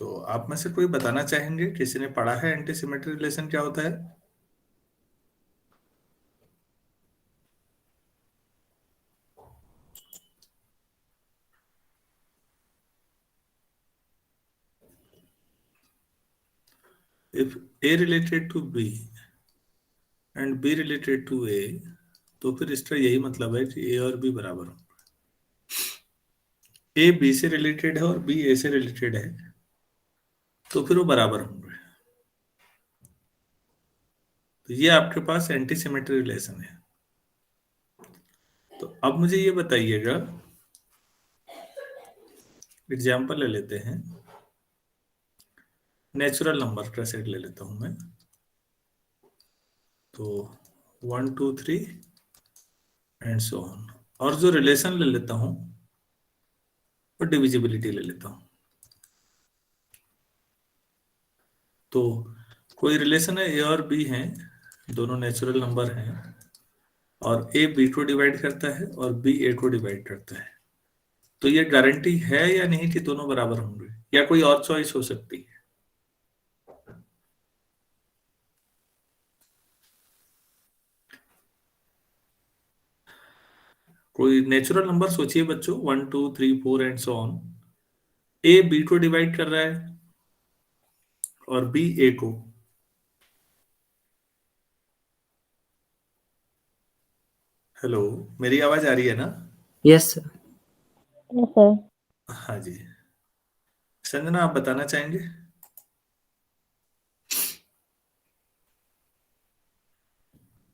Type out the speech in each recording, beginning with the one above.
तो आप में से कोई बताना चाहेंगे, किसी ने पढ़ा है एंटी सिमेट्री रिलेशन क्या होता है? If A related to B and B related to A, तो फिर इसका यही मतलब है कि ए और बी बराबर हो। ए बी से रिलेटेड है और बी ए से रिलेटेड है, तो फिर वो बराबर होंगे। तो ये आपके पास एंटी सिमेट्री रिलेशन है। तो अब मुझे ये बताइएगा, एग्जाम्पल ले लेते हैं, नेचुरल नंबर का सेट ले लेता हूं मैं। तो 1 2 3 एंड सो ऑन। और जो रिलेशन ले लेता हूं वो डिविजिबिलिटी ले लेता हूं। तो कोई रिलेशन है, ए और बी हैं, दोनों नेचुरल नंबर हैं, और ए बी को डिवाइड करता है और बी ए को डिवाइड करता है। तो ये गारंटी है या नहीं कि दोनों बराबर होंगे, या कोई और चॉइस हो सकती है? कोई नेचुरल नंबर सोचिए बच्चों, 1 2 3 4 and so on. A B को डिवाइड कर रहा है और बी ए को। हेलो, मेरी आवाज आ रही है ना? Yes sir. Yes sir. हाँ जी। संजना, आप बताना चाहेंगे?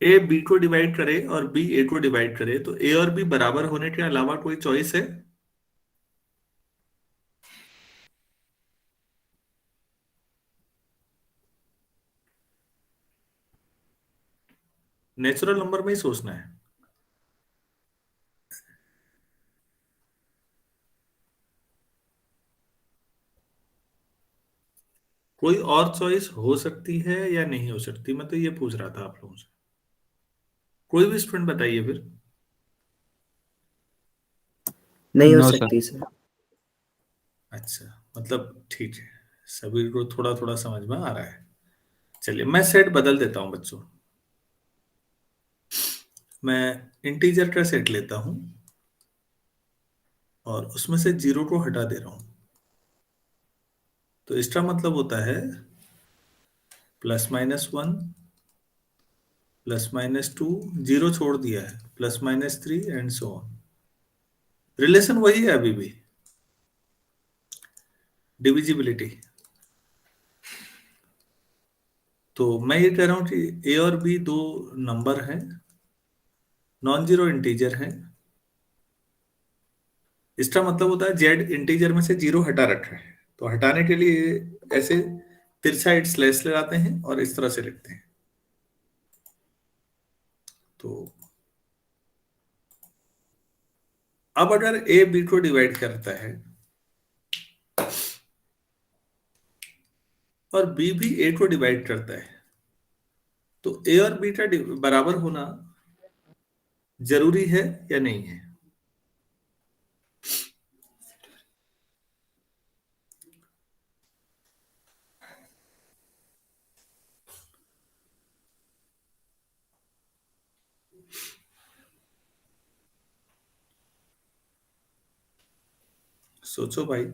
ए बी को डिवाइड करे और बी ए को डिवाइड करे, तो ए और बी बराबर होने के अलावा कोई चॉइस है? नेचुरल नंबर में ही सोचना है। कोई और चॉइस हो सकती है या नहीं हो सकती, मैं तो ये पूछ रहा था आप लोगों से। कोई भी स्टूडेंट बताइए फिर। नहीं हो नो सकती सर। अच्छा, मतलब ठीक है, सभी को थोड़ा थोड़ा समझ में आ रहा है। चलिए, मैं सेट बदल देता हूं बच्चों। मैं इंटीजर का सेट लेता हूं और उसमें से 0 को हटा दे रहा हूं। तो इसका मतलब होता है +-1, +-2, 0 छोड़ दिया है, +-3 एंड सो ऑन। रिलेशन वही है अभी भी, डिविजिबिलिटी। तो मैं ये कह रहा हूं कि ए और बी दो नंबर हैं, नॉन जीरो इंटीजर हैं। इसका मतलब होता है जेड इंटीजर में से 0 हटा रखा है, तो हटाने के लिए ऐसे तिरछा स्लैश लगाते हैं और इस तरह से लिखते हैं। तो अब अगर ए बी को डिवाइड करता है और बी भी ए को डिवाइड करता है, तो ए और बी का बराबर होना जरूरी है या नहीं है? सोचो भाई।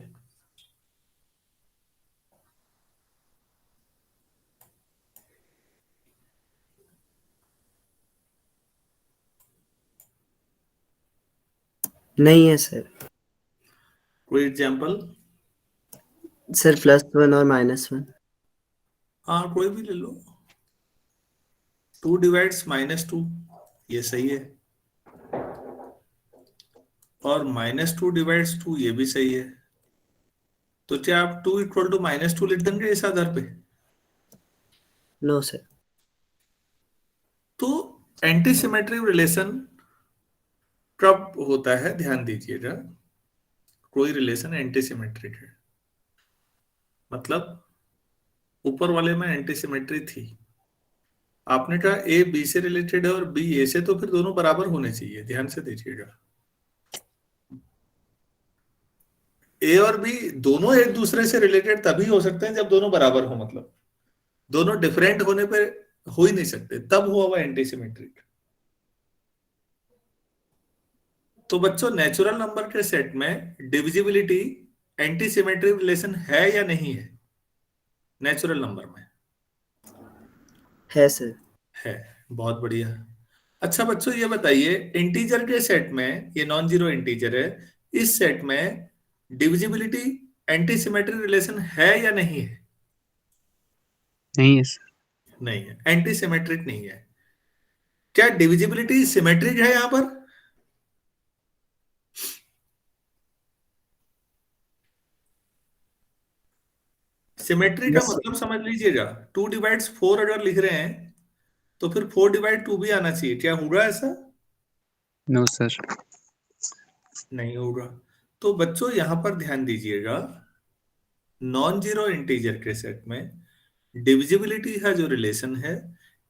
नहीं है सर। कोई एग्जाम्पल? सर +1 और -1। हाँ, कोई भी ले लो। 2 डिवाइड्स -2, ये सही है। और -2 डिवाइड्स 2, ये भी सही है। तो क्या आप 2 = -2 लिख देंगे इस आधार पे? No sir. तो एंटी सिमेट्री रिलेशन कब होता है, ध्यान दीजिएगा। कोई रिलेशन एंटी सिमेट्रिक है, मतलब ऊपर वाले में एंटी सिमेट्री थी। आपने कहा ए बी से रिलेटेड है और बी ए से, तो फिर दोनों बराबर होने चाहिए, ध्यान से देखिएगा। ए और बी दोनों एक दूसरे से रिलेटेड तभी हो सकते हैं जब दोनों बराबर हो, मतलब दोनों डिफरेंट होने पर हो ही नहीं सकते, तब हुआ हुआ एंटी सिमेट्रिक। तो बच्चों नेचुरल नंबर के सेट में डिविजिबिलिटी एंटी सिमेट्रिक रिलेशन है या नहीं है? नेचुरल नंबर में है सर। है। बहुत बढ़िया। अच्छा बच्चों ये बताइए, इंटीजर के सेट में, ये नॉन जीरो इंटीजर है, इस सेट में डिविजिबिलिटी एंटी सिमेट्रिक रिलेशन है या नहीं है? नहीं है सर। नहीं है, एंटी सिमेट्रिक नहीं है। क्या डिविजिबिलिटी सिमेट्रिक है यहां पर? सिमेट्री का यस मतलब समझ लीजिएगा, 2/4 अगर लिख रहे हैं तो फिर 4/2 भी आना चाहिए। क्या होगा ऐसा? No sir. नहीं होगा। तो बच्चों यहां पर ध्यान दीजिएगा, नॉन जीरो इंटीजर के सेट में डिविजिबिलिटी का जो रिलेशन है,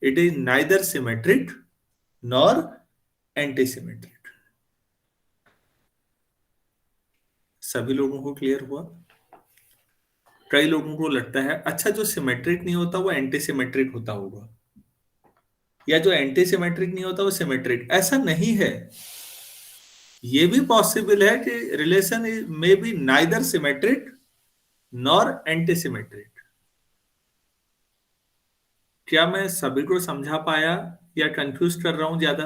it is neither symmetric nor anti symmetric. सभी लोगों को क्लियर हुआ? कई लोगों को लगता है अच्छा जो सिमेट्रिक नहीं होता वो एंटी सिमेट्रिक होता होगा, या जो एंटी सिमेट्रिक नहीं होता वो सिमेट्रिक। ऐसा नहीं है। ये भी पॉसिबल है कि रिलेशन में B neither symmetric nor anti symmetric. क्या मैं सभी को समझा पाया या कंफ्यूज कर रहा हूं ज्यादा?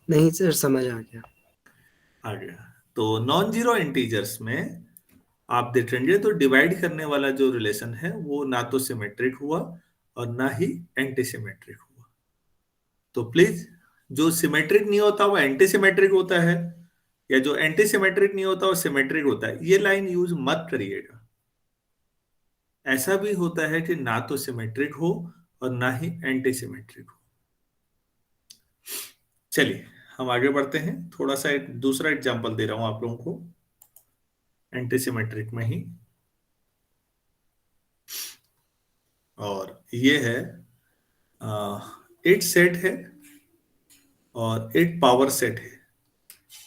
नहीं सर, समझ आ गया। आ गया। तो नॉन जीरो इंटीजर्स में आप देखेंगे तो डिवाइड करने वाला जो रिलेशन है वो ना तो सिमेट्रिक हुआ और ना ही एंटी सिमेट्रिक हुआ। तो प्लीज, जो सिमेट्रिक नहीं होता वो एंटी सिमेट्रिक होता है, या जो एंटी सिमेट्रिक नहीं होता वो सिमेट्रिक होता है, ये लाइन यूज मत करिएगा। ऐसा भी होता है कि ना तो सिमेट्रिक हो और ना ही एंटी सिमेट्रिक हो। चलिए हम आगे बढ़ते हैं। थोड़ा सा एक दूसरा एग्जांपल दे रहा हूं आप लोगों को एंटी सिमेट्रिक में ही, और ये है एक सेट है और एक पावर सेट है।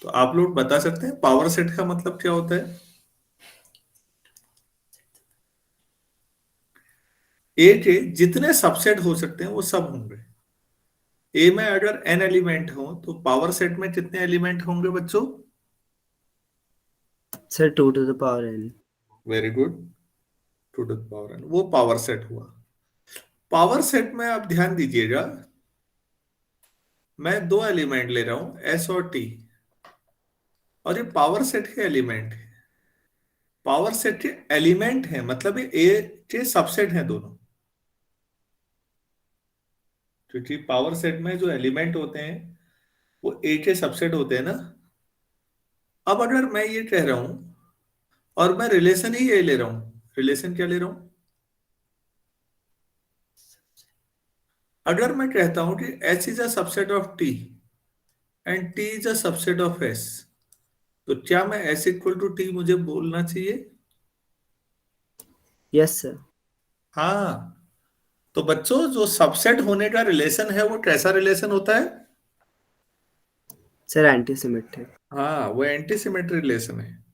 तो आप लोग बता सकते हैं पावर सेट का मतलब क्या होता है? ए के जितने सबसेट हो सकते हैं वो सब होंगे। ए में अगर एन एलिमेंट हो तो पावर सेट में कितने एलिमेंट होंगे बच्चों? Sir 2 to the power n। Very good, 2 to the power n, वो पावर सेट हुआ। पावर सेट में आप ध्यान दीजिएगा, मैं दो एलिमेंट ले रहा हूं एस और टी, और ये पावर सेट के एलिमेंट है। पावर सेट के एलिमेंट है मतलब ये ए के सबसेट हैं दोनों, क्योंकि पावर सेट में जो एलिमेंट होते हैं वो ए के सबसेट होते हैं ना। अब अगर मैं ये कह रहा हूं और मैं रिलेशन ही ये ले रहा हूं, रिलेशन क्या ले रहा हूं? अगर मैं कहता हूं कि H is a subset of T and T is a subset of S, तो क्या मैं एस इक्वल टू टी मुझे बोलना चाहिए? Yes sir. हाँ। तो बच्चों जो सबसेट होने का रिलेशन है वो कैसा रिलेशन होता है? Sir anti symmetric. हाँ, वो एंटी सिमेट्रिक रिलेशन है।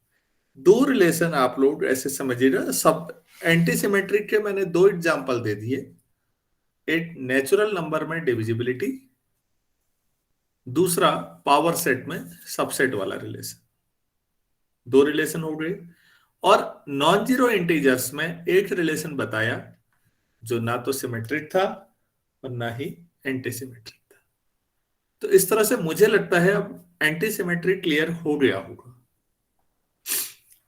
दो रिलेशन आप लोग ऐसे समझिएगा, सब एंटी सिमेट्रिक के मैंने दो एग्जांपल दे दिए। एक नेचुरल नंबर में डिविजिबिलिटी, दूसरा पावर सेट में सबसेट वाला रिलेशन। दो रिलेशन हो गए। और नॉन जीरो इंटीजर्स में एक रिलेशन बताया जो ना तो सिमेट्रिक था और ना ही एंटी सिमेट्रिक था। तो इस तरह से मुझे लगता है अब एंटी सिमेट्रिक क्लियर हो गया होगा।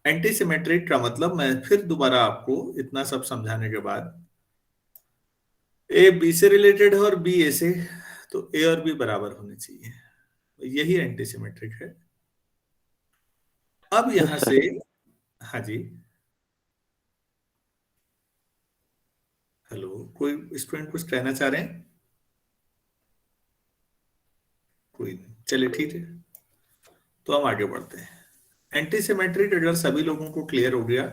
एंटी सिमेट्रिक का मतलब, मैं फिर दोबारा आपको इतना सब समझाने के बाद, ए बी से रिलेटेड है और बी ए से, तो ए और बी बराबर होने चाहिए, यही एंटी सिमेट्रिक है। अब यहां से, हाँ जी, हेलो, कोई स्टूडेंट कुछ कहना चाह रहे हैं? कोई नहीं, चलिए ठीक है। तो हम आगे बढ़ते हैं। एंटी सिमेट्रिक अगर सभी लोगों को क्लियर हो गया,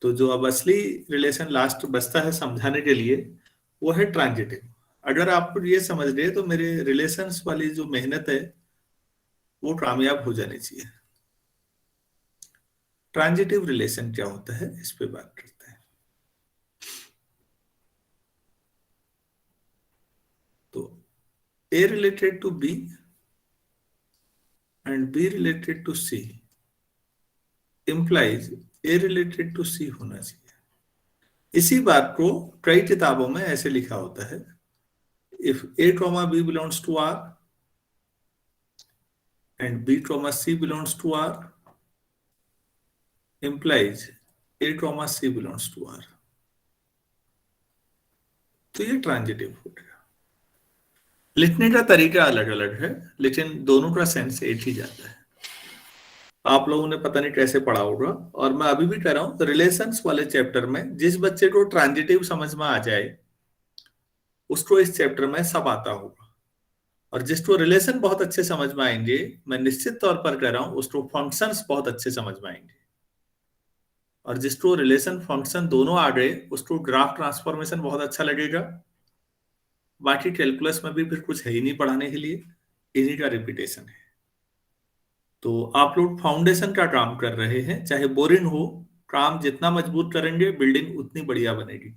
तो जो अब असली रिलेशन लास्ट बचता है समझाने के लिए वो है ट्रांजिटिव। अगर आप ये समझ गए तो मेरे रिलेशंस वाली जो मेहनत है वो कामयाब हो जानी चाहिए। ट्रांजिटिव रिलेशन क्या होता है, इस पे बात करते हैं। तो A related to B and B related to C implies A related to C होना चाहिए। इसी बात को कई किताबों में ऐसे लिखा होता है, if A comma B belongs to R and B comma C belongs to R implies A comma C belongs to R। तो ये ट्रांजिटिव हो गया। लिखने का तरीका अलग अलग है, लेकिन दोनों का सेंस एक ही जाता है। आप लोगों ने पता नहीं कैसे पढ़ा होगा, और मैं अभी भी कह रहा हूं, रिलेशंस वाले चैप्टर में जिस बच्चे को ट्रांजिटिव समझ में आ जाए उसको इस चैप्टर में सब आता होगा, और जिसको रिलेशन बहुत अच्छे समझ में आएंगे, मैं निश्चित तौर पर कह रहा हूं, उसको फंक्शंस बहुत अच्छे समझ में आएंगे। और जिसको रिलेशन फंक्शन दोनों आ गए उसको ग्राफ ट्रांसफॉर्मेशन बहुत अच्छा लगेगा। बाकी कैलकुलस में भी फिर कुछ है ही नहीं पढ़ाने के लिए, इन्हीं का रिपीटेशन है। तो आप लोग फाउंडेशन का काम कर रहे हैं, चाहे बोरिंग हो, काम जितना मजबूत करेंगे बिल्डिंग उतनी बढ़िया बनेगी।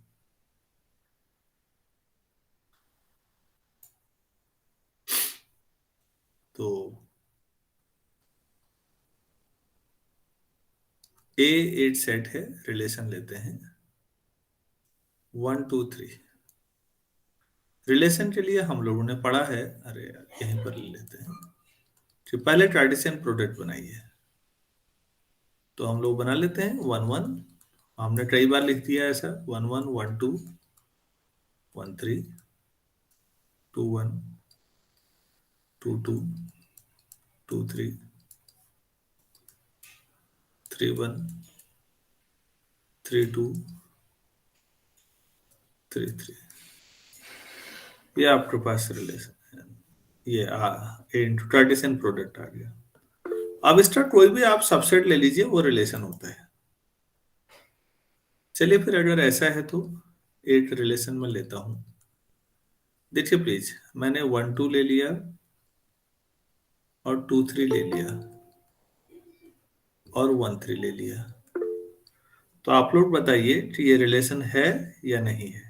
तो ए 8 सेट है, रिलेशन लेते हैं 1 2 3। रिलेशन के लिए हम लोगों ने पढ़ा है, अरे यार यहीं पर ले लेते हैं कि पहले कार्टेशियन प्रोडक्ट बनाइए। तो हम लोग बना लेते हैं 1 1, हमने कई बार लिख दिया ऐसा, 1 1 1 2 1 3 2 1 2 2 2 3 3 1 3 2 3 3। ये आपके पास रिलेशन है, ये कार्टेशियन प्रोडक्ट आ गया। अब इसका कोई भी आप सबसेट ले लीजिए, वो रिलेशन होता है। चलिए फिर अगर ऐसा है तो एक रिलेशन में लेता हूं। देखिए प्लीज, मैंने 1 2 ले लिया और 2 3 ले लिया और 1 3 ले लिया। तो आप लोग बताइए कि ये रिलेशन है या नहीं है।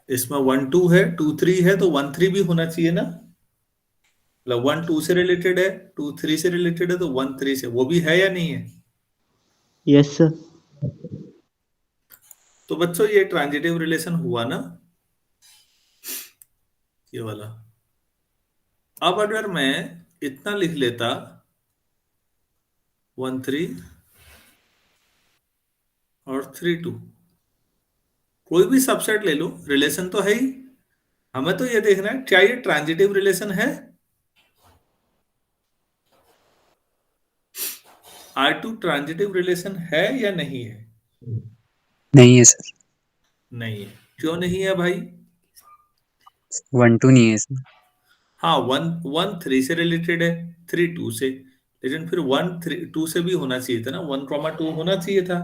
इसमें 1 2 है, 2 3 है, तो 1 3 भी होना चाहिए ना। मतलब 1 2 से रिलेटेड है, 2 3 से रिलेटेड है, तो 1 3 से वो भी है या नहीं है। Yes sir. तो बच्चों ये ट्रांजिटिव रिलेशन हुआ ना, ये वाला। अब अगर मैं इतना लिख लेता 1 3 और 3 2, कोई भी सबसेट ले लो, रिलेशन तो है ही। हमें तो ये देखना है क्या ये ट्रांजिटिव रिलेशन है। R2 ट्रांजिटिव रिलेशन है या नहीं है। नहीं है सर। नहीं है, क्यों नहीं है भाई। 1 2 नहीं है इसमें। हाँ, 1 1 3 से रिलेटेड है, 3 2 से, लेकिन फिर 1 3 2 से भी होना चाहिए था ना, 1 2 होना चाहिए था।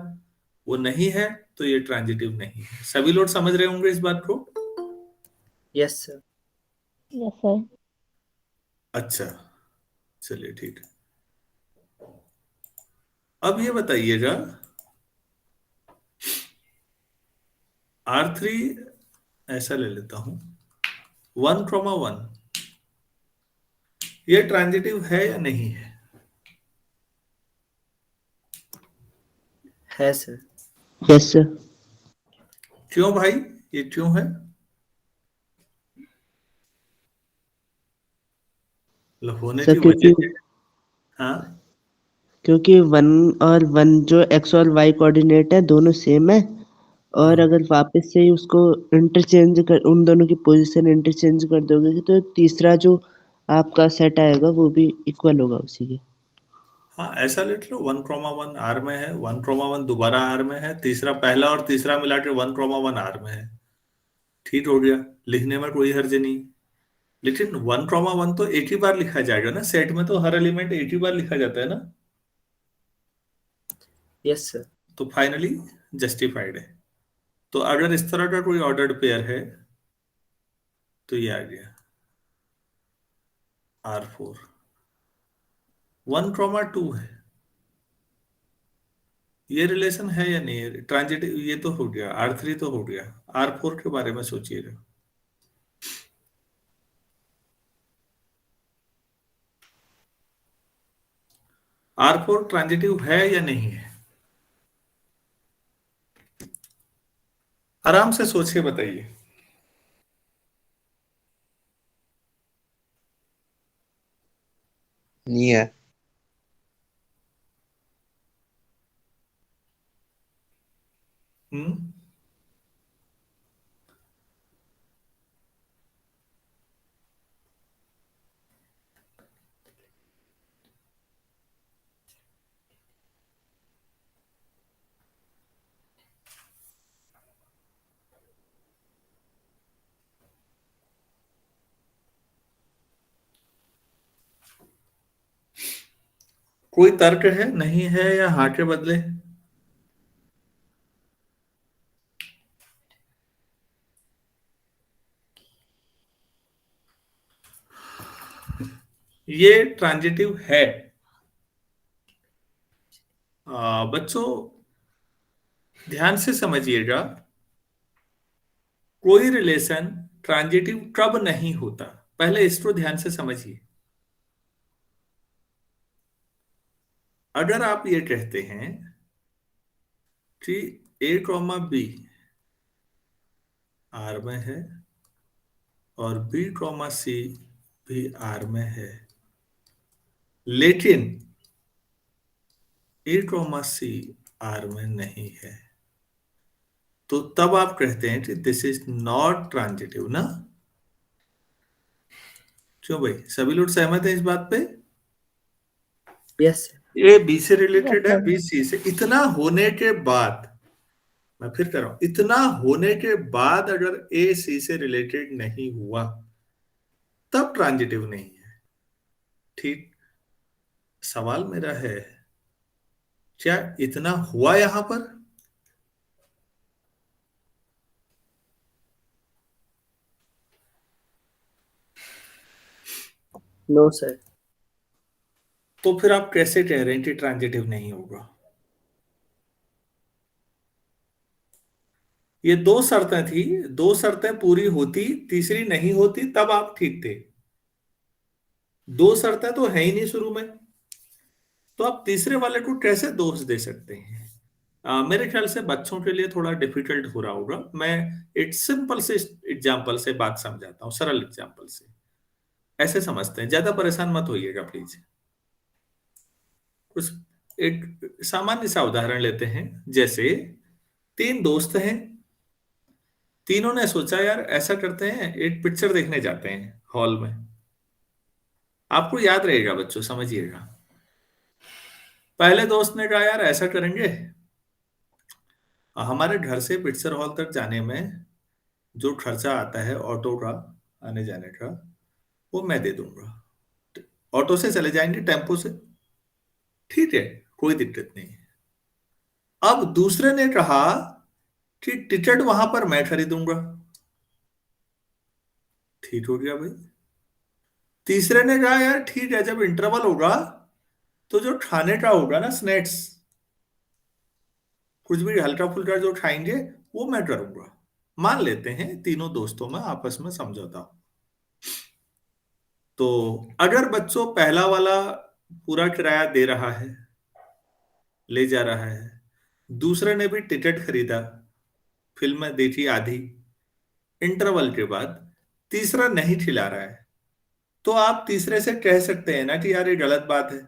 वो नहीं है, तो ये ट्रांजिटिव नहीं है। सभी लोग समझ रहे होंगे इस बात को। Yes sir. Yes sir. अच्छा, चलिए ठीक है। अब ये बताइएगा, R3 ऐसा ले लेता हूं 1 1, ये ट्रांजिटिव है या नहीं है। है सर। Yes sir. क्यों भाई, ये क्यों है। मतलब होने सर की क्योंकि वजह। हाँ, क्योंकि 1 और 1 जो एक्स और वाई कोऑर्डिनेट है दोनों सेम है, और हाँ, अगर वापस से ही उसको इंटरचेंज कर, उन दोनों की पोजीशन इंटरचेंज कर दोगे तो तीसरा जो आपका सेट आएगा वो भी इक्वल होगा उसी के। हाँ, ऐसा लिख लो 1 1 आर में है, 1 1 दोबारा आर में है, तीसरा पहला और तीसरा मिला के 1 1 आर में है। ठीक हो गया, लिखने में कोई हर्ज नहीं। लेकिन 1 1 तो एक ही बार लिखा जाएगा ना, सेट में तो हर एलिमेंट एक ही बार लिखा जाता है ना। Yes sir. तो फाइनली जस्टिफाइड है। तो अगर इस तरह का कोई ऑर्डर्ड पेयर है तो ये आ गया R4। 1,2 है, ये रिलेशन है या नहीं है? ट्रांजिटिव ये तो हो गया, R3 तो हो गया, R4 के बारे में सोचिएगा। R4 ट्रांजिटिव है या नहीं है? आराम से सोच के बताइए। नहीं है। हम्म। कोई तर्क है, नहीं है, या हाँ के बदले? ये ट्रांजिटिव है। बच्चों ध्यान से समझिएगा, कोई रिलेशन ट्रांजिटिव कब नहीं होता, पहले इसको ध्यान से समझिए। अगर आप ये कहते हैं कि A, B R में है और B, C भी R में है, लेकिन A, C R में नहीं है, तो तब आप कहते हैं कि दिस इज नॉट ट्रांजिटिव ना? क्यों भाई, सभी लोग सहमत हैं इस बात पे? यस ए बी से रिलेटेड है, बी सी से। इतना होने के बाद, मैं फिर कह रहा हूं, इतना होने के बाद अगर ए सी से रिलेटेड नहीं हुआ तब ट्रांजिटिव नहीं है। ठीक, सवाल मेरा है, क्या इतना हुआ यहां पर? No sir. तो फिर आप कैसे कह रहे हैं कि ट्रांजिटिव नहीं होगा? ये दो शर्तें थी, दो शर्तें पूरी होती, तीसरी नहीं होती, तब आप ठीक थे। दो शर्तें तो है ही नहीं शुरू में, तो आप तीसरे वाले को कैसे दोष दे सकते हैं? मेरे ख्याल से बच्चों के लिए थोड़ा डिफिकल्ट हो रहा होगा। मैं एक सिंपल से एग्जांपल से बात समझाता हूँ, सरल एग्जांपल से। ऐसे समझते हैं, ज्यादा परेशान मत होइएगा प्लीज। कुछ एक सामान्य सा उदाहरण लेते हैं। जैसे तीन दोस्त हैं, तीनों ने सोचा यार ऐसा करते हैं, एक पिक्चर देखने जाते हैं हॉल में। आपको याद रहेगा बच्चों, समझिएगा। पहले दोस्त ने कहा यार ऐसा करेंगे, हमारे घर से पिक्चर हॉल तक जाने में जो खर्चा आता है ऑटो का, आने जाने का, वो मैं दे दूंगा। ऑटो से चले जाएंगे, टेम्पो से, ठीक है, कोई दिक्कत नहीं है। अब दूसरे ने कहा कि टिकट वहां पर मैं खरीदूंगा। ठीक हो गया भाई। तीसरे ने कहा यार ठीक है, जब इंटरवल होगा तो जो खाने का होगा ना, स्नैक्स, कुछ भी हल्का फुल्का जो खाएंगे, वो मैं करूंगा। मान लेते हैं तीनों दोस्तों में आपस में समझौता हो। तो अगर बच्चों पहला वाला पूरा किराया दे रहा है, ले जा रहा है, दूसरे ने भी टिकट खरीदा, फिल्म देखी आधी, इंटरवल के बाद तीसरा नहीं खिला रहा है, तो आप तीसरे से कह सकते हैं ना कि यार ये गलत बात है।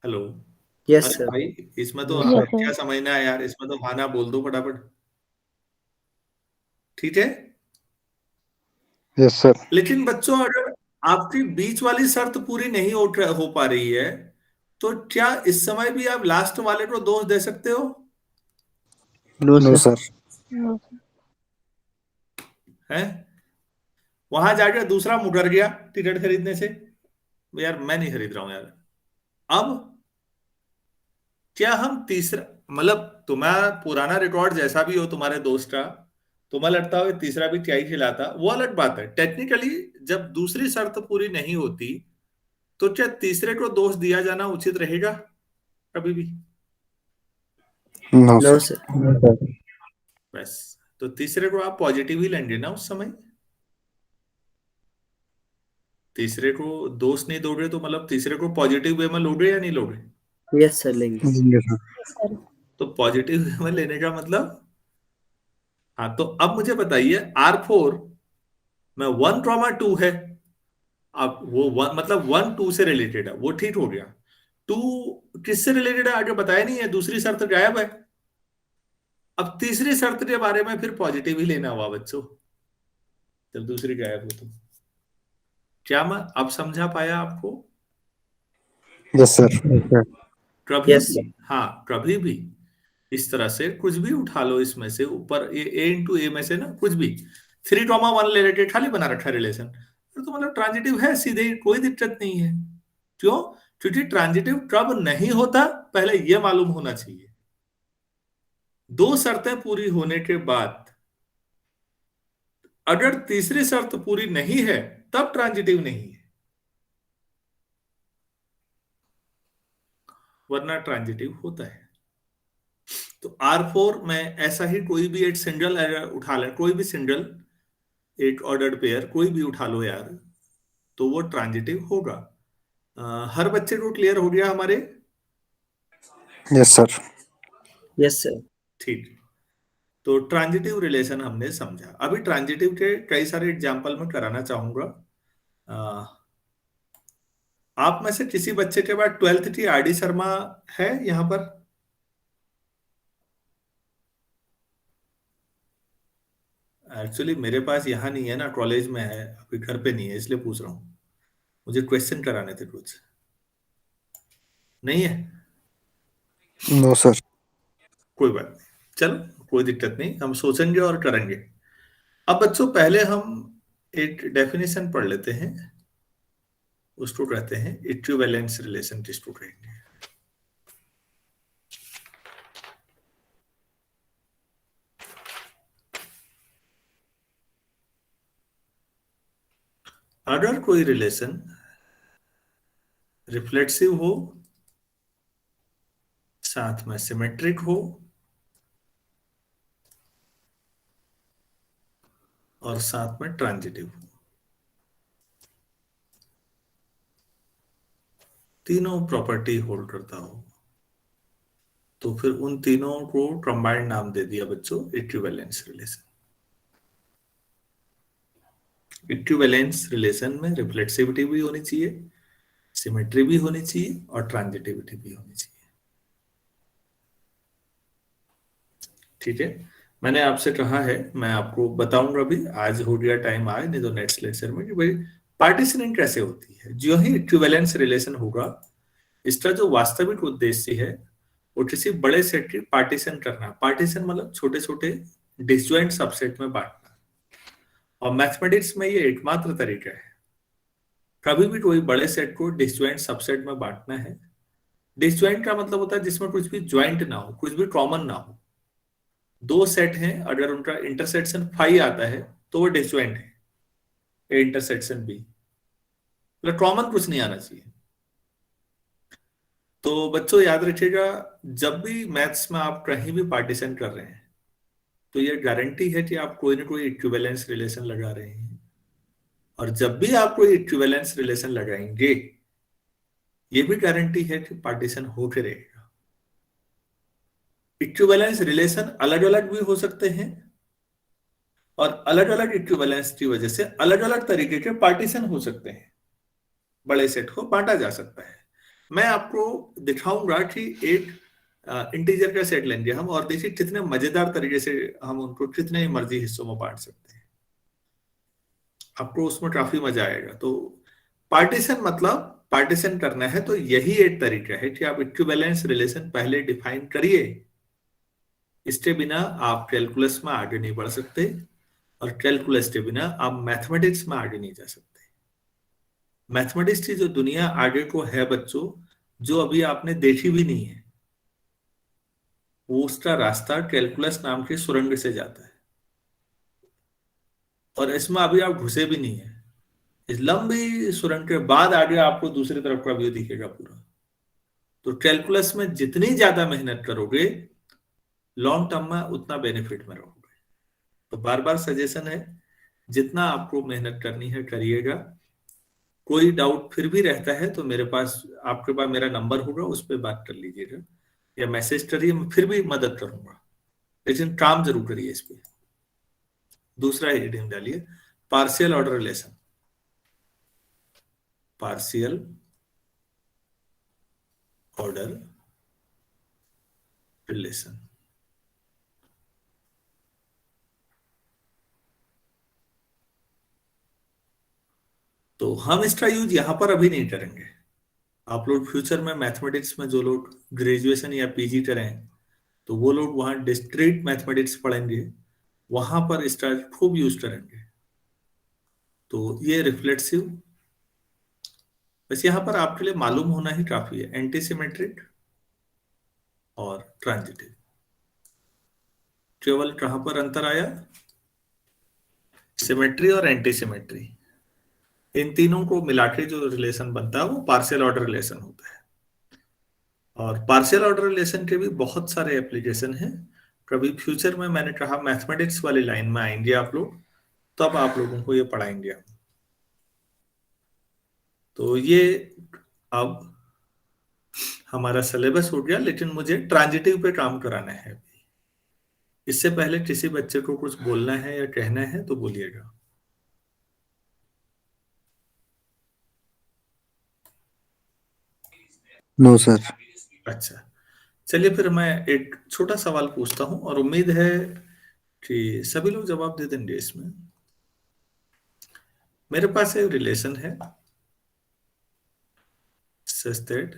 हेलो? यस अरे सर। भाई, इसमें तो Yes, क्या समझना है यार, इसमें तो हाँ ना बोल दो फटाफट। ठीक है। yes, sir. लेकिन बच्चों अगर आपकी बीच वाली शर्त पूरी नहीं हो पा रही है, तो क्या इस समय भी आप लास्ट वाले को दोष दे सकते हो? No No, sir. sir. हैं? वहां जाके दूसरा मुकर गया टिकट खरीदने से, यार मैं नहीं खरीद रहा हूं यार। अब क्या हम तीसरा, मतलब तुम्हारा पुराना रिकॉर्ड जैसा भी हो तुम्हारे दोस्त का, तुम्हें लगता हो तीसरा भी क्या ही खिलाता, वो अलग बात है। टेक्निकली जब दूसरी शर्त पूरी नहीं होती तो क्या तीसरे को दोष दिया जाना उचित रहेगा कभी भी? No no sir. सर। बस, तो तीसरे को आप पॉजिटिव ही लेंगे ना उस समय। तीसरे को दोष नहीं दोगे तो मतलब तीसरे को पॉजिटिव वे में लोगे या नहीं लोगे? यस सर, लेंगे। लेंगे सर। तो पॉजिटिव वे में लेने का मतलब, हाँ, तो अब मुझे बताइए R4 में 1,2 है। अब वो मतलब 1 2 से रिलेटेड है, वो ठीक हो गया। 2 किससे रिलेटेड है आगे बताया नहीं है, दूसरी शर्त गायब है। अब तीसरी शर्त के बारे में फिर पॉजिटिव ही लेना हुआ बच्चों, जब दूसरी गायब हो तो। क्या मैं अब समझा पाया आपको? Yes sir. कभी यस भी, हाँ, कभी भी इस तरह से कुछ भी उठा लो इसमें से ऊपर, ए इंटू ए में से ना कुछ भी 3,1 ले लेके खाली बना रखा रिलेशन, तो मतलब ट्रांजिटिव है सीधे ही, कोई दिक्कत नहीं है। क्यों? क्योंकि ट्रांजिटिव कब नहीं होता पहले ये मालूम होना चाहिए। दो शर्तें पूरी होने के बाद अगर तीसरी शर्त पूरी नहीं है तब ट्रांजिटिव नहीं है, वरना ट्रांजिटिव होता है। तो R4 में ऐसा ही कोई भी एक सिंगल उठा ले, कोई भी सिंगल एक ऑर्डर्ड पेयर कोई भी उठा लो यार, तो वो ट्रांजिटिव होगा। हर बच्चे को क्लियर हो गया हमारे? Yes sir. Yes sir. ठीक। तो ट्रांजिटिव रिलेशन हमने समझा। अभी ट्रांजिटिव के कई सारे एग्जांपल मैं कराना चाहूंगा। आप में से किसी बच्चे के बाद 12th की RD शर्मा है यहाँ पर? एक्चुअली मेरे पास यहाँ नहीं है ना, कॉलेज में है, अभी घर पे नहीं है, इसलिए पूछ रहा हूँ। मुझे क्वेश्चन कराने थे कुछ। नहीं है? No sir. कोई बात नहीं, चलो कोई दिक्कत नहीं, हम सोचेंगे और करेंगे। अब बच्चों पहले हम एक डेफिनेशन पढ़ लेते हैं, उसको कहते हैं इक्विवेलेंस रिलेशन किसको कहेंगे। अगर कोई रिलेशन रिफ्लेक्सिव हो, साथ में सिमेट्रिक हो और साथ में ट्रांजिटिव हो, तीनों प्रॉपर्टी होल्ड करता हो, तो फिर उन तीनों को कंबाइंड नाम दे दिया बच्चों इक्विवेलेंस रिलेशन। इक्विवेलेंस रिलेशन में रिफ्लेक्सिविटी भी होनी चाहिए, सिमेट्री भी होनी चाहिए और ट्रांजिटिविटी भी होनी चाहिए। ठीक है, मैंने आपसे कहा है, मैं आपको बताऊंगा भी, आज हो गया टाइम आज, नहीं तो नेक्स्ट लेक्चर में, कि भाई पार्टीशनिंग कैसे होती है। जो ही इक्विवेलेंस रिलेशन होगा, इसका जो वास्तविक उद्देश्य है वो किसी बड़े सेट की पार्टीशन करना। पार्टीशन मतलब छोटे छोटे डिसजॉइंट सबसेट में बांटना, और मैथमेटिक्स में ये एकमात्र तरीका है। कभी भी कोई बड़े सेट को डिसजॉइंट सबसेट में बांटना है। डिसजॉइंट का मतलब होता है जिसमें कुछ भी ज्वाइंट ना हो, कुछ भी कॉमन ना हो। दो सेट हैं, अगर उनका इंटरसेक्शन फाई आता है तो वो डिसजॉइंट है, ए इंटरसेक्शन बी, मतलब कॉमन कुछ नहीं आना चाहिए। तो बच्चों याद रखिएगा, जब भी मैथ्स में आप कहीं भी पार्टीशन कर रहे हैं तो ये गारंटी है कि आप कोई ना कोई इक्विवेलेंस रिलेशन लगा रहे हैं, और जब भी आप कोई इक्विवेलेंस रिलेशन लगाएंगे ये भी गारंटी है कि पार्टीशन होके रहेगा। इक्विवेलेंस रिलेशन अलग अलग भी हो सकते हैं, और अलग अलग इक्विवेलेंस की वजह से अलग अलग तरीके के पार्टीशन हो सकते हैं। बड़े सेट को बांटा जा सकता है। मैं आपको दिखाऊंगा कि एक इंटीजर का सेट लेंगे हम, और देखिए कितने मजेदार तरीके से हम उनको कितने मर्जी हिस्सों में बांट सकते हैं। आपको उसमें काफी मजा आएगा। तो पार्टीशन मतलब पार्टीशन करना है, तो यही एक तरीका है कि आप इक्विवेलेंस रिलेशन पहले डिफाइन करिए। इसके बिना आप कैलकुलस में आगे नहीं बढ़ सकते, और कैलकुलस के बिना आप मैथमेटिक्स में आगे नहीं जा सकते। मैथमेटिक्स की जो दुनिया आगे को है बच्चों, जो अभी आपने देखी भी नहीं है। वो उसका रास्ता कैलकुलस नाम की सुरंग से जाता है, और इसमें अभी आप घुसे भी नहीं है। इस लंबी सुरंग के बाद आगे आपको दूसरी तरफ का व्यू दिखेगा पूरा। तो कैलकुलस में जितनी ज्यादा मेहनत करोगे, लॉन्ग टर्म में उतना बेनिफिट में रहोगे। तो बार बार सजेशन है, जितना आपको मेहनत करनी है करिएगा। कोई डाउट फिर भी रहता है तो मेरे पास, आपके पास मेरा नंबर होगा, उस पर बात कर लीजिएगा या मैसेज करिए, मैं फिर भी मदद करूंगा। लेकिन काम जरूर करिए इस पे। दूसरा हेडिंग डालिए, partial order relation. Partial order relation. तो हम इसका यूज यहां पर अभी नहीं करेंगे। आप लोग फ्यूचर में मैथमेटिक्स में जो लोग ग्रेजुएशन या पीजी करें, तो वो लोग वहां डिस्क्रीट मैथमेटिक्स पढ़ेंगे, वहां पर इसका खूब यूज करेंगे। तो ये रिफ्लेक्सिव, बस यहां पर आपके लिए मालूम होना ही काफी है, एंटीसिमेट्रिक और ट्रांजिटिव। केवल कहां पर अंतर आया, सिमेट्री और एंटीसिमेट्री, इन तीनों को मिला के जो रिलेशन बनता है वो पार्शियल ऑर्डर रिलेशन होता है। और पार्शियल ऑर्डर रिलेशन के भी बहुत सारे एप्लीकेशन हैं। कभी फ्यूचर में, मैंने कहा मैथमेटिक्स वाली लाइन में आएंगे आप लोग, तब आप लोगों को ये पढ़ाएंगे हम। तो ये अब हमारा सिलेबस हो गया, लेकिन मुझे ट्रांजिटिव पे काम कराना है। इससे पहले किसी बच्चे को कुछ बोलना है या कहना है तो बोलिएगा। No sir. अच्छा, चलिए फिर मैं एक छोटा सवाल पूछता हूं और उम्मीद है कि सभी लोग जवाब दे देंगे इसमें। मेरे पास एक रिलेशन है such that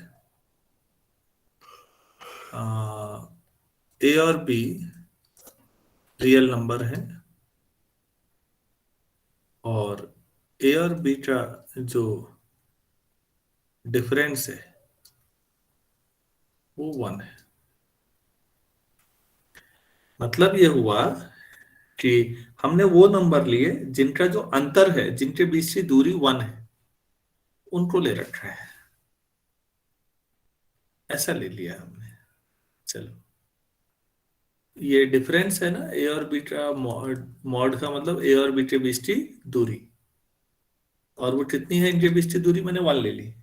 ए और बी रियल नंबर है, और ए और बी का जो डिफरेंस है वो 1 है। मतलब ये हुआ कि हमने वो नंबर लिए जिनका जो अंतर है, जिनके बीच की दूरी 1 है, उनको ले रखा है। ऐसा ले लिया हमने। चलो, ये डिफरेंस है ना, ए और बी का मॉड, मॉड का मतलब ए और बी के बीच की दूरी, और वो कितनी है इनके बीच की दूरी, मैंने 1 ले ली।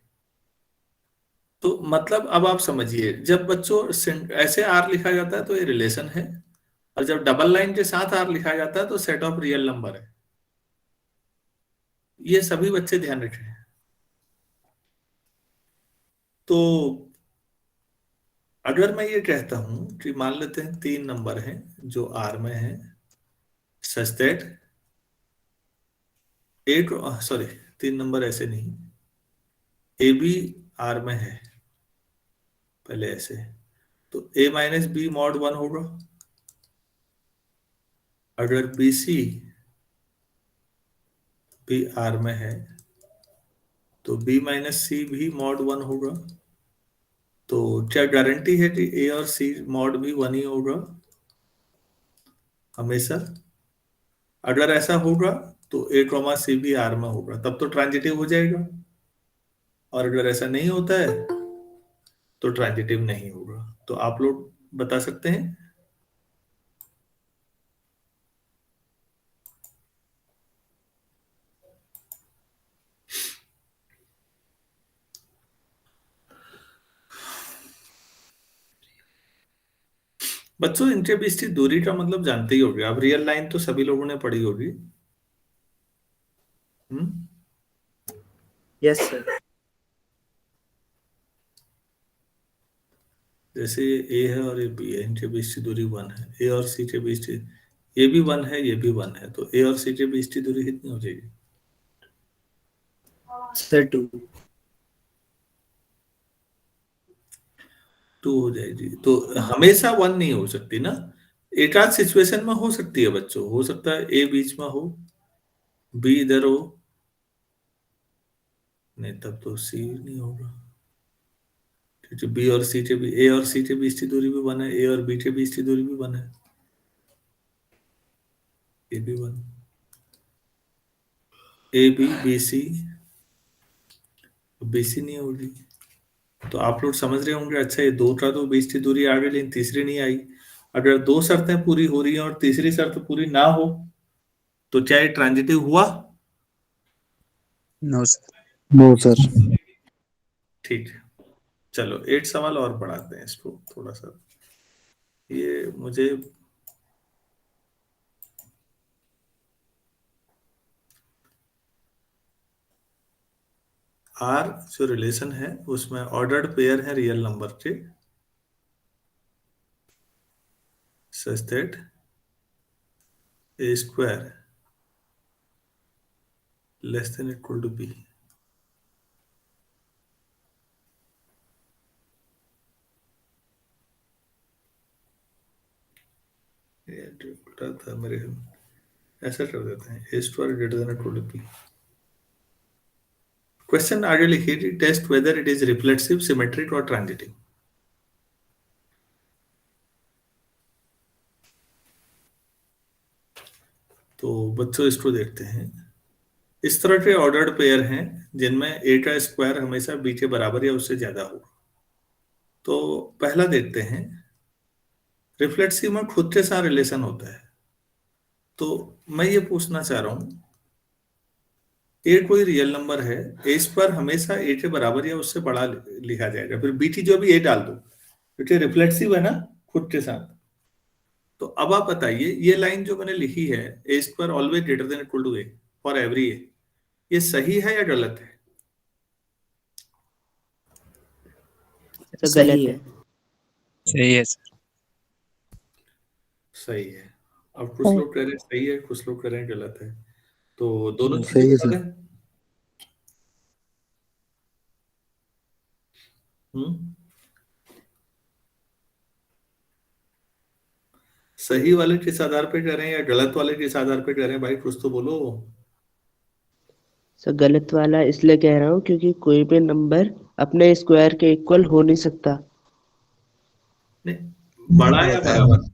तो मतलब अब आप समझिए, जब बच्चों ऐसे आर लिखा जाता है तो ये रिलेशन है, और जब डबल लाइन के साथ आर लिखा जाता है तो सेट ऑफ रियल नंबर है। ये सभी बच्चे ध्यान रखें। तो अगर मैं ये कहता हूं कि मान लेते हैं 3 नंबर हैं जो आर में है, सच दैट एक, सॉरी 3 नंबर ऐसे नहीं, ए बी आर में है, पहले ऐसे, तो ए माइनस बी मॉड 1 होगा। अगर बी सी भी आर में है तो बी माइनस सी भी मॉड 1 होगा। तो क्या गारंटी है कि ए और सी मॉड भी 1 ही होगा हमेशा? अगर ऐसा होगा तो ए कॉमा सी भी आर में होगा, तब तो ट्रांजिटिव हो जाएगा। और अगर ऐसा नहीं होता है तो ट्रांजिटिव नहीं होगा। तो आप लोग बता सकते हैं। बच्चों, इनके बीच की दूरी का मतलब जानते ही होगे आप, रियल लाइन तो सभी लोगों ने पढ़ी होगी। Yes sir. जैसे ए है और ये बी है, इनके बीच की दूरी 1 है। ए और सी के बीच की, ये भी 1 है, ये भी 1 है, तो ए और सी के बीच की दूरी कितनी हो जाएगी? सर 2। 2 हो जाएगी। तो हमेशा 1 नहीं हो सकती ना, एक आध सिचुएशन में हो सकती है बच्चों। हो सकता है ए बीच में हो, बी इधर हो, नहीं तब तो सी नहीं होगा। जो बी और सी के ए और सी के बीच की दूरी भी 1 है, ए और बी के बीच की दूरी भी 1 है, ये भी 1, A B B C, B C नहीं होगी। तो आप लोग समझ रहे होंगे, अच्छा ये 2 का तो बीच की दूरी आ गई लेकिन तीसरी नहीं आई। अगर 2 शर्तें पूरी हो रही हैं और तीसरी शर्त पूरी ना हो तो क्या ये ट्रांजिटिव हुआ? No sir. No sir. ठीक है, चलो 8 सवाल और बढ़ाते हैं इसको थोड़ा सा। ये मुझे आर जो रिलेशन है उसमें ऑर्डर्ड पेयर है रियल नंबर के, such that A square less than equal to B. ये जो उल्टा था मेरे, ऐसा कर देते हैं A square greater than equal to B. Question ideally here test whether it is reflexive, symmetric or transitive. तो बच्चों इसको देखते हैं। इस तरह के ऑर्डर्ड पेयर हैं जिनमें ए का स्क्वायर हमेशा बी के बराबर या उससे ज्यादा होगा। तो पहला देखते हैं, रिफ्लेक्सिव में खुद के साथ रिलेशन होता है। तो मैं ये पूछना चाह रहा हूं, ए कोई रियल नंबर है, ए स्क्वायर हमेशा ए के बराबर या उससे बड़ा लिखा जाएगा, फिर बी की जो भी ए डाल दो क्योंकि रिफ्लेक्सिव है ना खुद के साथ। तो अब आप बताइए, ये लाइन जो मैंने लिखी है, A square always greater than equal to A for every A, ये सही है या गलत है? तो सही गलत है। है। सही है सर। सही है। अब कुछ लोग कह रहे हैं सही है, कुछ लोग कह रहे हैं गलत है, तो दोनों सही चीजें है बता सर। दें। हम्म सही वाले किस आधार पे कह रहे हैं या गलत वाले किस आधार पे कह रहे हैं भाई, कुछ तो बोलो। सर गलत वाला इसलिए कह रहा हूँ क्योंकि कोई भी नंबर अपने स्क्वायर के इक्वल हो नहीं सकता। नहीं, बड़ा या होता है बराबर?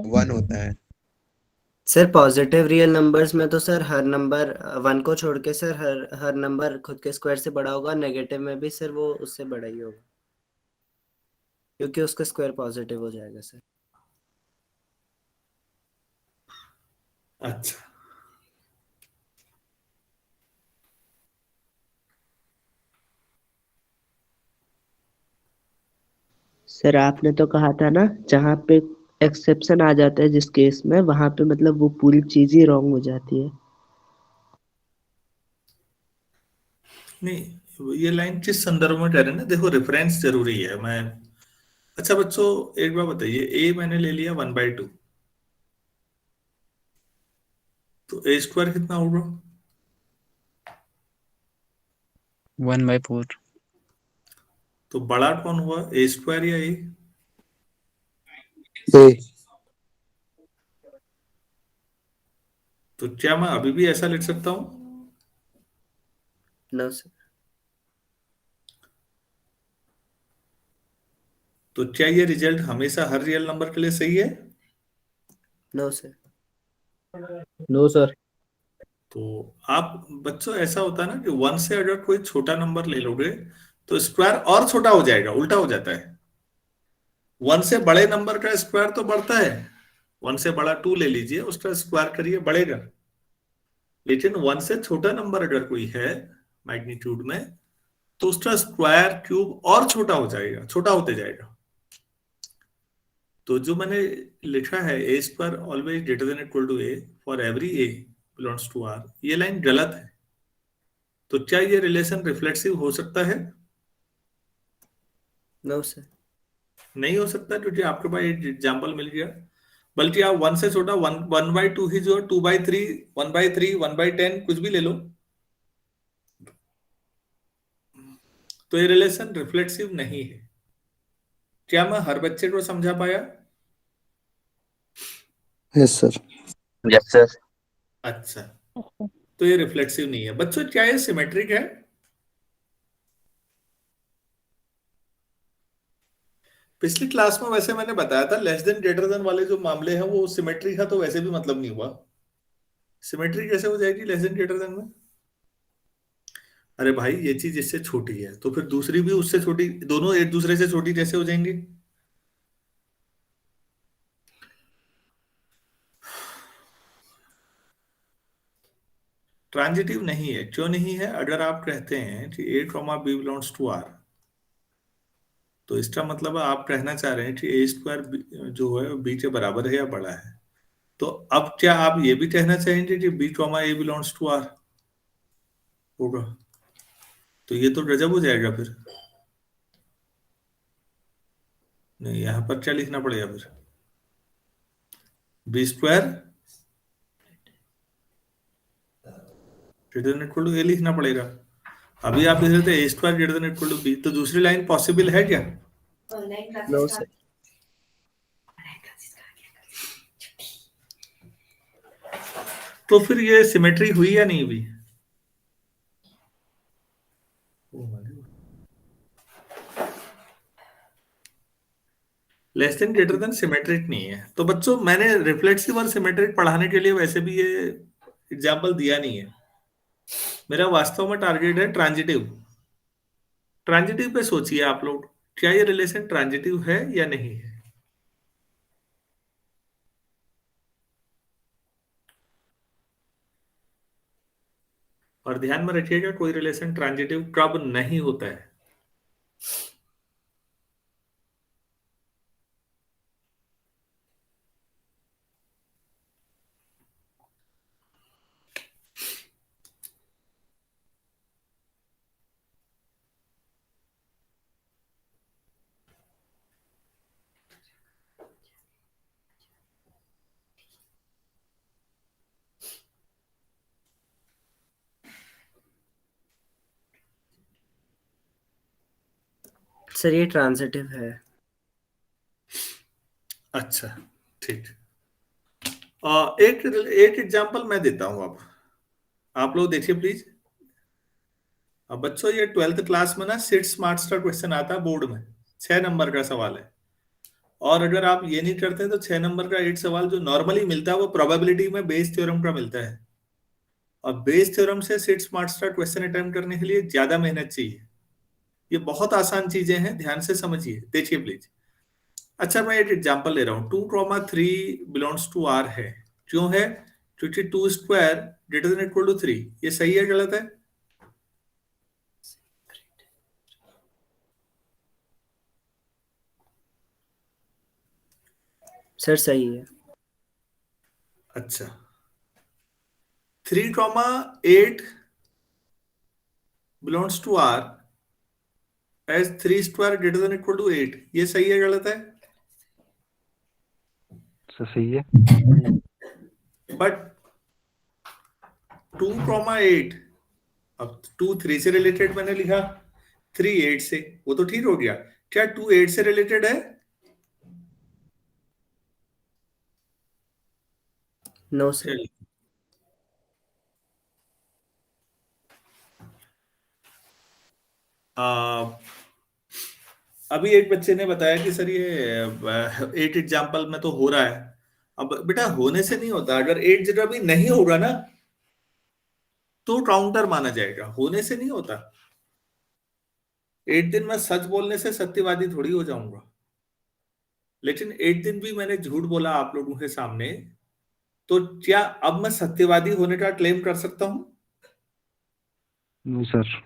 वन होता है। सर पॉजिटिव रियल नंबर्स में तो सर हर नंबर 1 को छोड़ के सर हर हर नंबर खुद के स्क्वायर से बड़ा होगा, नेगेटिव में भी सर वो उससे बड़ा ही होगा क्योंकि उसका स्क्वायर पॉजिटिव हो जाएगा सर। अच्छा, सर आपने तो कहा था ना, जहाँ पे एक्सेप्शन आ जाता है जिस केस में, वहां पे मतलब वो पूरी चीज ही रॉन्ग हो जाती है। नहीं ये लाइन किस संदर्भ में कह रहे हैं ना, देखो रेफरेंस जरूरी है। मैं अच्छा बच्चों एक बार बताइए, ए मैंने ले लिया 1/2, तो ए स्क्वायर कितना होगा? 1/4। तो बड़ा कौन हुआ, ए स्क्वायर या ए? ए। तो क्या मैं अभी भी ऐसा लिख सकता हूं? No sir. तो क्या ये रिजल्ट हमेशा हर रियल नंबर के लिए सही है? No sir. No sir. तो आप बच्चों ऐसा होता है ना कि 1 से अगर कोई छोटा नंबर ले लोगे तो स्क्वायर और छोटा हो जाएगा, उल्टा हो जाता है। 1 से बड़े नंबर का स्क्वायर तो बढ़ता है, 1 से बड़ा 2 ले लीजिए, उसका स्क्वायर करिए बढ़ेगा। लेकिन 1 से छोटा नंबर अगर कोई है मैग्नीट्यूड में, तो उसका स्क्वायर क्यूब और छोटा हो जाएगा, छोटा होते जाएगा। तो जो मैंने लिखा है A square always greater than equal to A for every A belongs to R, ये लाइन गलत है। तो क्या ये रिलेशन रिफ्लेक्सिव हो सकता है? No sir. नहीं हो सकता, क्योंकि आपके पास एक एग्जाम्पल मिल गया। बल्कि आप 1 से छोटा 1/2 ही जो 2/3, 1/3, 1/10 कुछ भी ले लो, तो ये रिलेशन रिफ्लेक्सिव नहीं है। क्या मैं हर बच्चे को समझा पाया? Yes sir. Yes sir. अच्छा, तो ये रिफ्लेक्सिव नहीं है। बच्चों क्या ये सिमेट्रिक है? पिछली क्लास में वैसे मैंने बताया था लेस देन ग्रेटर देन वाले जो मामले हैं वो सिमेट्री का तो वैसे भी मतलब नहीं हुआ। सिमेट्री कैसे हो जाएगी लेस देन ग्रेटर देन में? अरे भाई ये चीज इससे छोटी है तो फिर दूसरी भी उससे छोटी, दोनों एक दूसरे से छोटी कैसे हो जाएंगी? ट्रांजिटिव नहीं है। क्यों नहीं है? अगर आप कहते हैं कि A comma B belongs to R, तो इसका मतलब है आप कहना चाह रहे हैं कि ए स्क्वायर जो है बी के बराबर है या बड़ा है। तो अब क्या आप ये भी कहना चाहेंगे कि B comma A belongs to R होगा? तो ये तो गजब हो जाएगा फिर। नहीं, यहां पर क्या लिखना पड़ेगा फिर? B square greater than equal to A लिखना पड़ेगा। अभी आप लिख रहे थे A square greater than equal to B, तो दूसरी लाइन पॉसिबल है क्या? No sir. तो फिर ये सिमेट्री हुई या नहीं हुई? Less than greater than symmetric नहीं है। तो बच्चों मैंने रिफ्लेक्सिव और सिमेट्रिक पढ़ाने के लिए वैसे भी ये एग्जाम्पल दिया नहीं है। मेरा वास्तव में टारगेट है ट्रांजिटिव। ट्रांजिटिव पे सोचिए आप लोग, क्या ये रिलेशन ट्रांजिटिव है या नहीं है? और ध्यान में रखिएगा कोई रिलेशन ट्रांजिटिव कब नहीं होता है। सर ये ट्रांजिटिव है। अच्छा ठीक। एक एग्जांपल मैं देता हूं। अब आप लोग देखिए प्लीज। अब बच्चों ये 12th क्लास में ना सिट स्मार्ट्स का क्वेश्चन आता है बोर्ड में, 6 नंबर का सवाल है। और अगर आप ये नहीं करते तो 6 नंबर का 8 सवाल जो नॉर्मली मिलता है वो प्रोबेबिलिटी में बेस थ्योरम का मिलता है। और बेस थ्योरम से सिट स्मार्ट्स का क्वेश्चन अटेम्प्ट करने के लिए ज्यादा मेहनत चाहिए। ये बहुत आसान चीजें हैं, ध्यान से समझिए। देखिए प्लीज। अच्छा मैं एक एग्जांपल ले रहा हूँ। 2,3 बिलोंग्स टू आर है। क्यों है? क्योंकि 2 square greater than equal to 3। ये सही है गलत है? सर सही है। अच्छा 3,8 belongs to R as 3 square greater than equal to 8। ये सही है गलत है? सही है। बट 2,8, अब 2 3 से रिलेटेड मैंने लिखा, 3 8 से, वो तो ठीक हो गया। क्या 2 8 से रिलेटेड है? No sir. चलिए। अभी एक बच्चे ने बताया कि सर ये 8 एग्जाम्पल में तो हो रहा है। अब बेटा होने से नहीं होता। अगर 8 जगह भी नहीं होगा ना तो काउंटर माना जाएगा, होने से नहीं होता। 8 दिन मैं सच बोलने से सत्यवादी थोड़ी हो जाऊंगा। लेकिन 8 दिन भी मैंने झूठ बोला आप लोगों के सामने, तो क्या अब मैं सत्यवादी होने का क्लेम कर सकता हूं? No sir.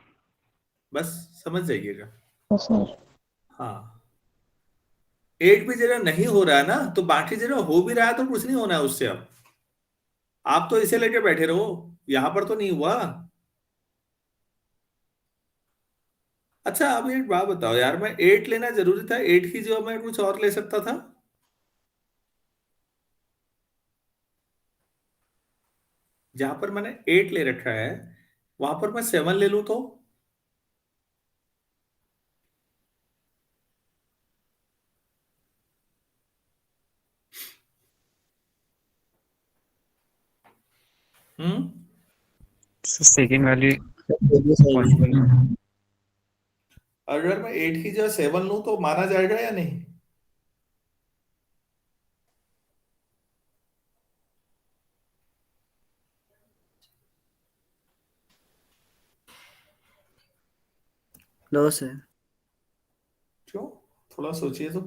बस समझ जाइएगा। सर हाँ, 8 भी जगह नहीं हो रहा है ना, तो बाकी जगह हो भी रहा है तो कुछ नहीं होना है उससे। अब आप तो इसे लेके बैठे रहो, यहां पर तो नहीं हुआ। अच्छा अब एक बात बताओ यार, मैं 8 लेना जरूरी था? 8 की जगह मैं कुछ और ले सकता था। जहां पर मैंने 8 ले रखा है वहां पर मैं 7 ले लूं तो? हम्म सेकेंड वाली ये भी सही है। पॉसिबल। अगर मैं 8 की जगह 7 लूं तो माना जाएगा या नहीं? No sir. क्यों? थोड़ा सोचिए तो।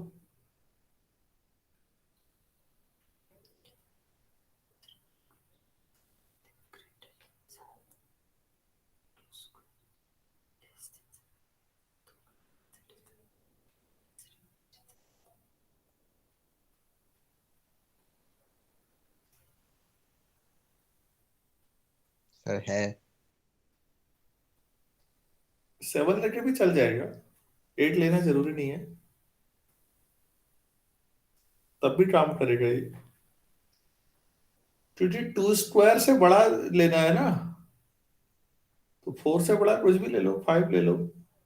सर है। 7 लेके भी चल जाएगा, 8 लेना जरूरी नहीं है, तब भी काम करेगा ये, क्योंकि 2 स्क्वायर से बड़ा लेना है ना, तो 4 से बड़ा कुछ भी ले लो, 5 ले लो,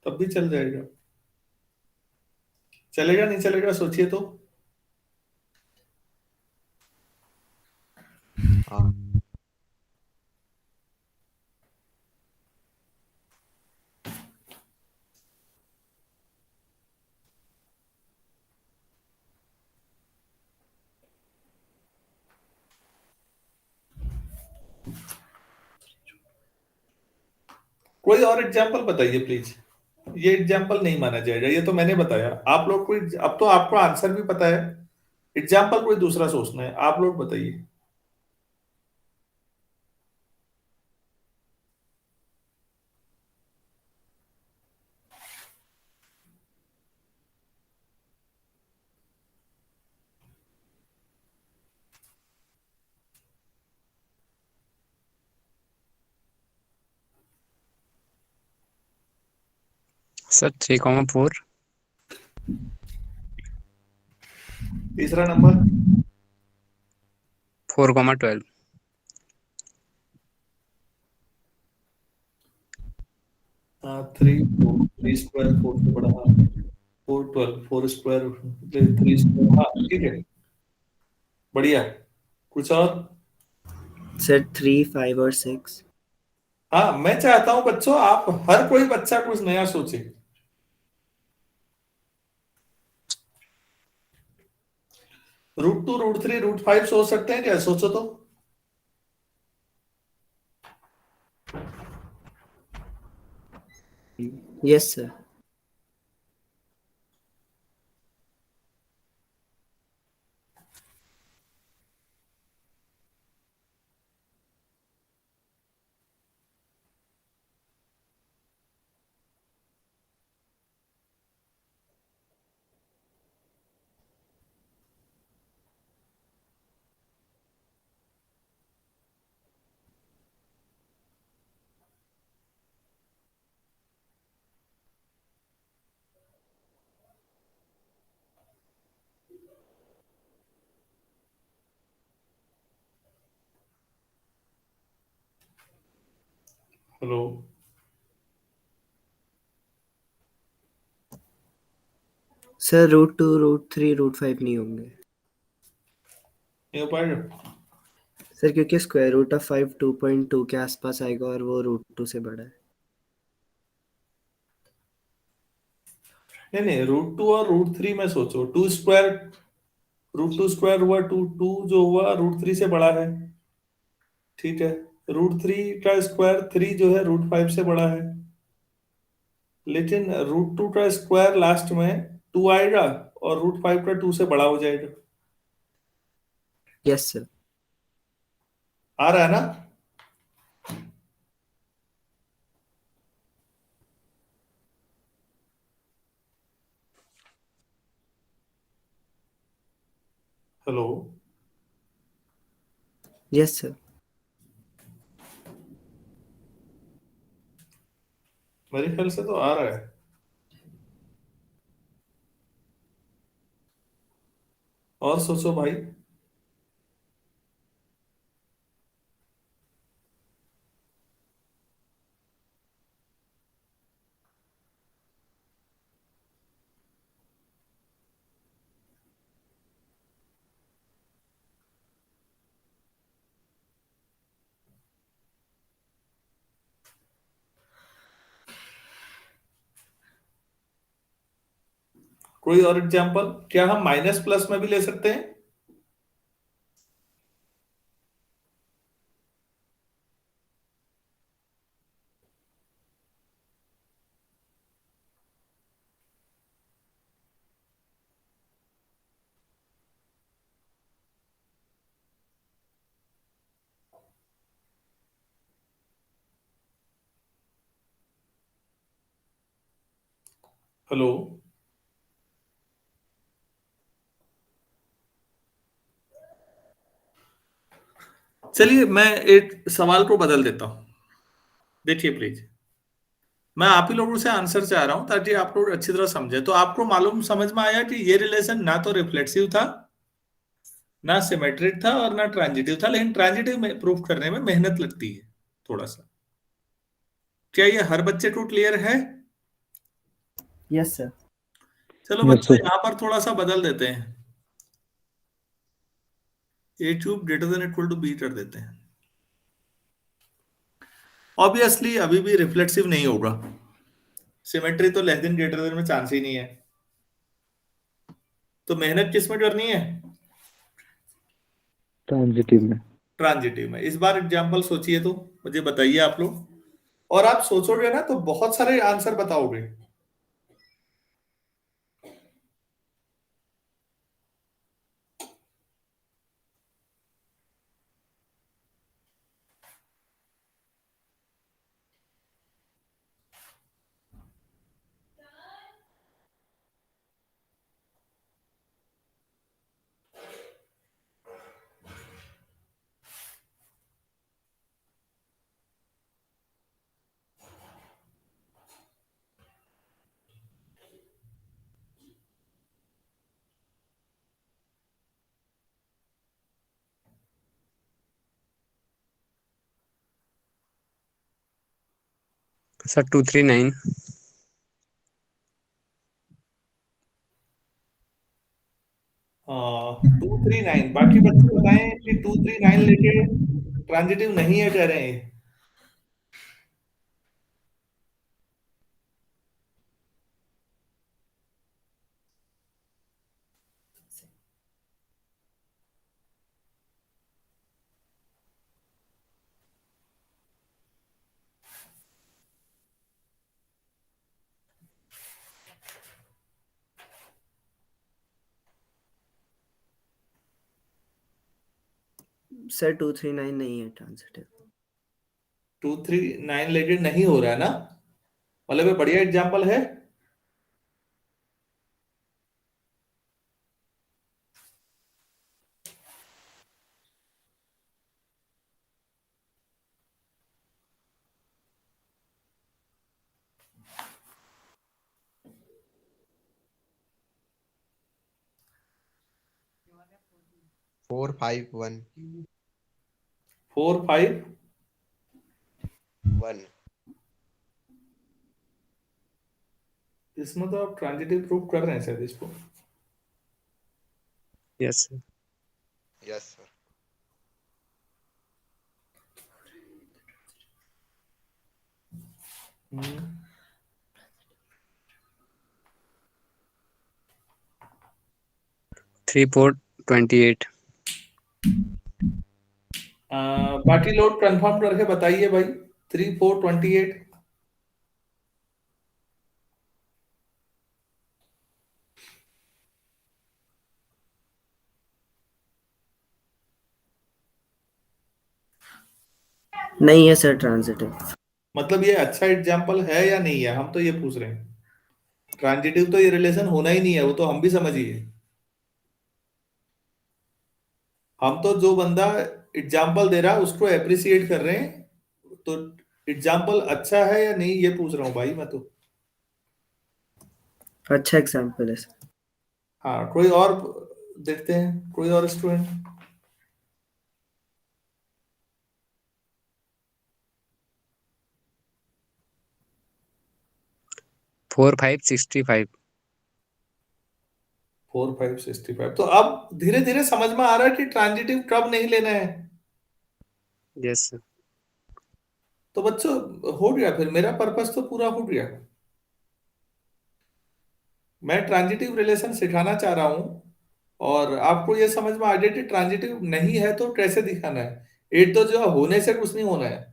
तब भी चल जाएगा। चलेगा नहीं चलेगा सोचिए तो। हाँ कोई और एग्जाम्पल बताइए प्लीज। ये एग्जाम्पल नहीं माना जाएगा, ये तो मैंने बताया, आप लोग कोई, अब तो आपको आंसर भी पता है, एग्जाम्पल कोई दूसरा सोचना है, आप लोग बताइए। सर 3,4 तीसरा नंबर 4,12 3 3 स्क्वायर 4 से बड़ा, हाँ 4 12 4 स्क्वायर 3 स्क्वायर, हाँ ठीक है, बढ़िया। कुछ और? सर 3, 5 और 6। हाँ मैं चाहता हूं बच्चों, आप हर कोई बच्चा कुछ नया सोचे। √2 √3 √5 सोच सकते हैं क्या? सोचो तो। Yes sir. हेलो? सर √2 √3 √5 नहीं होंगे नहीं हो पाएगा? सर, क्योंकि स्क्वायर रूट ऑफ 5 2.2 के आसपास आएगा और वो √2 से बड़ा है। नहीं नहीं, √2 और √3 में सोचो, 2 स्क्वायर, √2 स्क्वायर हुआ 2, 2 जो हुआ √3 से बड़ा है, ठीक है। √3 का स्क्वायर 3 जो है √5 से बड़ा है, लेकिन √2 का स्क्वायर लास्ट में 2 आएगा और √5 का 2 से बड़ा हो जाएगा। Yes sir. आ रहा है ना? हेलो? Yes sir. मेरे ख्याल से तो आ रहा है। और सोचो भाई। कोई और एग्जांपल? क्या हम माइनस प्लस में भी ले सकते हैं? हेलो, चलिए मैं एक सवाल को बदल देता हूं। देखिए प्लीज, मैं आप ही लोगों से आंसर चाह रहा हूं ताकि आप लोग अच्छी तरह समझे। तो आपको मालूम समझ में आया कि ये रिलेशन ना तो रिफ्लेक्सिव था, ना सिमेट्रिक था, और ना ट्रांजिटिव था। लेकिन ट्रांजिटिव में प्रूफ करने में मेहनत लगती है थोड़ा सा। क्या ये हर बच्चे को क्लियर है? Yes sir. चलो यस बच्चों, सर। यहां पर थोड़ा सा बदल देते हैं। A cube greater than equal to B कर देते हैं। ऑब्वियसली अभी भी रिफ्लेक्सिव नहीं होगा। सिमेट्री तो लेस देन ग्रेटर देन में चांस ही नहीं है। तो मेहनत किस में करनी है? ट्रांजिटिव में। ट्रांजिटिव में। इस बार एग्जाम्पल सोचिए तो मुझे बताइए आप लोग। और आप सोचोगे ना तो बहुत सारे आंसर बताओगे। सर 239। 239। बाकी बच्चे बताएं कि 239 लेके ट्रांजिटिव नहीं है कह रहे हैं। सर 239 नहीं है ट्रांजिटिव। 239 लेके नहीं हो रहा है ना? मतलब ये बढ़िया एग्जाम्पल है। 451 451। इसमें तो आप ट्रांजिटिव प्रूफ कर रहे हैं शायद इसको। Yes sir. Yes sir. Hmm. 3428। बाकी लोग कंफर्म करके बताइए भाई। 3428। नहीं है सर ट्रांजिटिव। मतलब ये अच्छा एग्जाम्पल है या नहीं है, हम तो ये पूछ रहे हैं। ट्रांजिटिव तो ये रिलेशन होना ही नहीं है, वो तो हम भी समझिए। हम तो जो बंदा एग्जाम्पल दे रहा है उसको अप्रिसिएट कर रहे हैं। तो एग्जाम्पल अच्छा है या नहीं ये पूछ रहा हूँ भाई मैं तो। अच्छा एग्जाम्पल है सर। हाँ, कोई और देखते हैं, कोई और स्टूडेंट। 4565। 4565। तो अब धीरे धीरे समझ में आ रहा है कि ट्रांजिटिव कब नहीं लेना है। Yes sir. तो बच्चों, हो गया, फिर मेरा पर्पस तो पूरा हो गया। मैं ट्रांजिटिव रिलेशन सिखाना चाह रहा हूं, और आपको ये समझ में आ गया कि ट्रांजिटिव नहीं है तो कैसे दिखाना है। एक तो जो है, होने से कुछ नहीं होना है।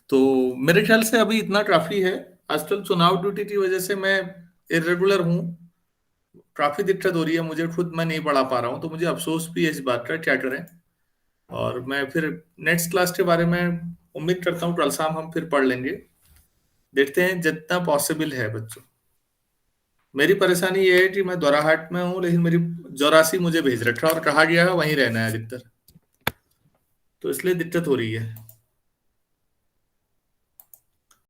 तो मेरे ख्याल से अभी इतना काफी है। आजकल चुनाव ड्यूटी की वजह से मैं इरेगुलर हूं। काफी दिक्कत हो रही है मुझे खुद, मैं नहीं पढ़ा पा रहा हूँ, तो मुझे अफसोस भी है इस बात का, क्या करें। और मैं फिर नेक्स्ट क्लास के बारे में उम्मीद करता हूँ कल शाम हम फिर पढ़ लेंगे, देखते हैं जितना पॉसिबल है बच्चों। मेरी परेशानी ये है कि मैं दोराहाट में हूँ, लेकिन मेरी जोरासी मुझे भेज रखा है और कहा गया है वहीं रहना है अधिकतर, तो इसलिए दिक्कत हो रही है।